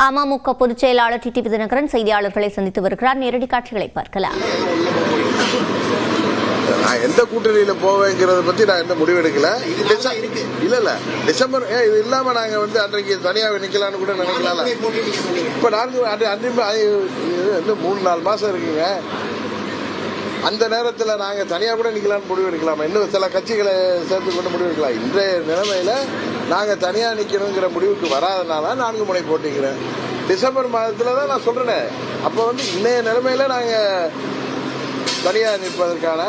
அமமுக பொதுச் செயலாளர் டிடிவி தினகரன் செய்தியாளர்களை சந்தித்து வருகிறார். நேரடி காட்சிகளை பார்க்கலாம். நான் எந்த கூட்டணியில போவேங்கிறத பத்தி நான் எந்த முடிவு எடுக்கல. இல்ல டிசம்பர் இது இல்லாம நாங்க அன்றைக்கு தனியாக நிக்கலாம்னு கூட நினைக்கலாம். இப்ப 3-4 மாசம் இருக்குங்க. அந்த நேரத்தில் நாங்க தனியா கூட நிக்கலாம்னு முடிவு எடுக்கலாமா? இன்னும் சில கட்சிகளை சேர்த்து கொண்டு முடிவு எடுக்கலாம். இன்றைய நிலைமையில நாங்க தனியா நிக்கணுங்கிற முடிவுக்கு வராதனால 4 முனை போட்டிக்கிறேன். டிசம்பர் மாதத்துல தான் நான் சொல்றேன். அப்ப இன்னைய நிலைமையில நாங்க தனியா நிற்பதற்கான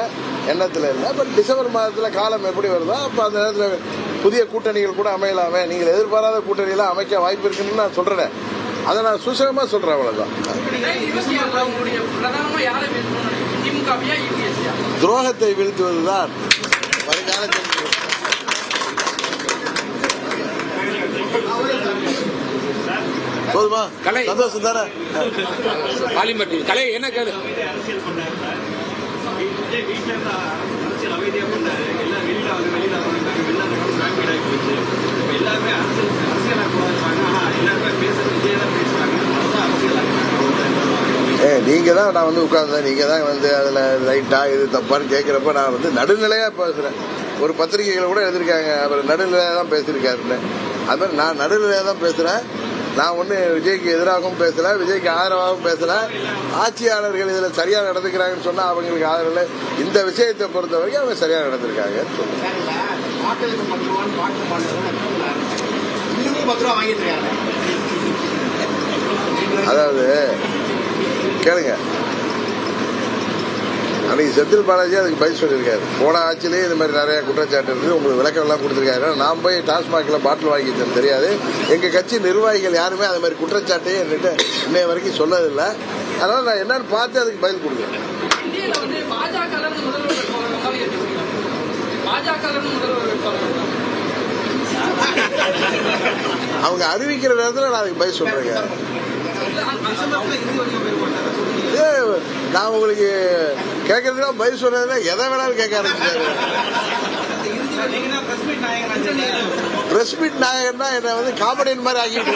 எண்ணத்துல இல்லை. பட் டிசம்பர் மாதத்துல காலம் எப்படி வருதோ அப்ப அந்த நேரத்துல புதிய கூட்டணிகள் கூட அமையலாமே, நீங்கள் எதிர்பாராத கூட்டணியெல்லாம் அமைக்க வாய்ப்பு இருக்குன்னு நான் சொல்றேன். அதை நான் சுசகமா சொல்றேன். அவ்வளவுதான். துரோகத்தை வீழ்த்துவதுதான் வருங்காலத்தில். போதுமா? சந்தோஷம் தானே? என்ன நீங்க தான் நான் உட்கார்ந்தேன். நீங்க தான் அதுல ரைட்டா இது தப்பான்னு கேட்கிறப்ப நான் நடுநிலையா பேசுறேன். ஒரு பத்திரிகைகளை கூட எழுதிருக்காங்க, அவர் நடுநிலையா தான் பேசியிருக்காருன்னு. அது மாதிரி நான் நடுநிலையா தான் பேசுறேன். நான் விஜய்க்கு எதிராகவும் பேசல, விஜய்க்கு ஆதரவாகவும் பேசல. ஆட்சியாளர்கள் இதுல சரியா நடந்துக்கிறாங்கன்னு சொன்னா அவங்களுக்கு ஆதரவு. இந்த விஷயத்தை பொறுத்த வரைக்கும் அவங்க சரியா நடந்திருக்காங்க. அதாவது கேளுங்க, அன்னைக்கு செந்தில் பாலாஜி அதுக்கு பதில் சொல்லியிருக்காரு. போன ஆட்சியிலேயே இது மாதிரி நிறைய குற்றச்சாட்டு இருக்கு, உங்களுக்கு விளக்கம் எல்லாம் கொடுத்திருக்காரு. நான் போய் டாஸ்மாக்ல பாட்டில் வாங்கி தெரியாது. எங்க கட்சி நிர்வாகிகள் யாருமே அது மாதிரி குற்றச்சாட்டையே என்கிட்ட இன்னைய வரைக்கும் சொல்லதில்லை. அதனால நான் என்னன்னு பார்த்து அதுக்கு பதில் கொடுக்குறேன். அவங்க அறிவிக்கிற நேரத்தில் நான் அதுக்கு பதில் சொல்றேங்க. நான் உங்களுக்கு கேட்கறதுக்கு பதில் சொன்னதுன்னா எதை வேணாலும் கேட்க ஆரம்பிச்சாரு. பிரஸ் மீட் நாயகன்னா என்ன காமெடியன் மாதிரி ஆக்கிட்டு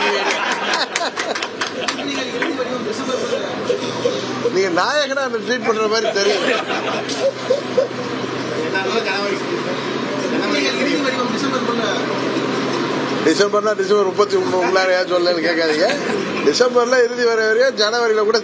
நீங்க நாயகனா ட்ரீட் பண்ற மாதிரி தெரியும். டிசம்பர்னா டிசம்பர் 31 உள்ளாரையா சொல்லு கேட்காதீங்க. டிசம்பர்ல இறுதி வரையும் ஜனவரியில கூட